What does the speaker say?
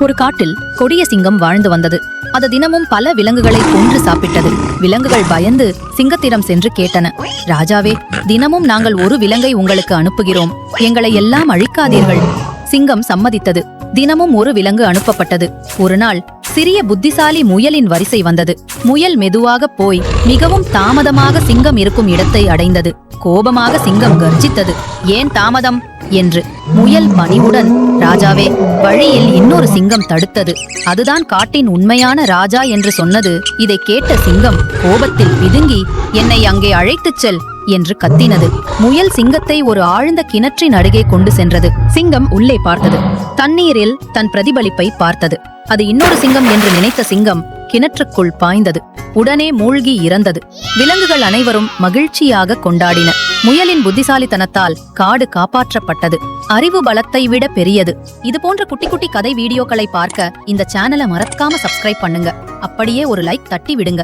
ஒரு காட்டில் கொடிய சிங்கம் வாழ்ந்து வந்தது. அது தினமும் பல விலங்குகளை கொன்று சாப்பிட்டது. விலங்குகள் பயந்து சிங்கத்திடம் சென்று கேட்டன, ராஜாவே, தினமும் நாங்கள் ஒரு விலங்கை உங்களுக்கு அனுப்புகிறோம், எங்களை எல்லாம் அழிக்காதீர்கள். சிங்கம் சம்மதித்தது. தினமும் ஒரு விலங்கு அனுப்பப்பட்டது. ஒரு நாள் சிறிய புத்திசாலி முயலின் வரிசை வந்தது. முயல் மெதுவாக போய் மிகவும் தாமதமாக சிங்கம் இருக்கும் இடத்தை அடைந்தது. கோபமாக சிங்கம் கர்ஜித்தது. ஏன் தாமதம் என்று. முயல் பணிவுடன், ராஜாவே, வழியில் இன்னொரு சிங்கம் தடுத்தது, அதுதான் காட்டின் உண்மையான ராஜா என்று சொன்னது. இதை கேட்ட சிங்கம் கோபத்தில் பிதுங்கி, என்னை அங்கே அழைத்துச் செல் என்று கத்தினது. முயல் சிங்கத்தை ஒரு ஆழ்ந்த கிணற்றின் அருகே கொண்டு சென்றது. சிங்கம் உள்ளே பார்த்தது. தண்ணீரில் தன் பிரதிபலிப்பை பார்த்தது. அது இன்னொரு சிங்கம் என்று நினைத்த சிங்கம் கிணற்றுக்குள் பாய்ந்தது. உடனே மூழ்கி இறந்தது. விலங்குகள் அனைவரும் மகிழ்ச்சியாக கொண்டாடின. முயலின் புத்திசாலித்தனத்தால் காடு காப்பாற்றப்பட்டது. அறிவு பலத்தை விட பெரியது. இது போன்ற குட்டி குட்டி கதை வீடியோக்களை பார்க்க இந்த சேனலை மறக்காம சப்ஸ்கிரைப் பண்ணுங்க. அப்படியே ஒரு லைக் தட்டி விடுங்க.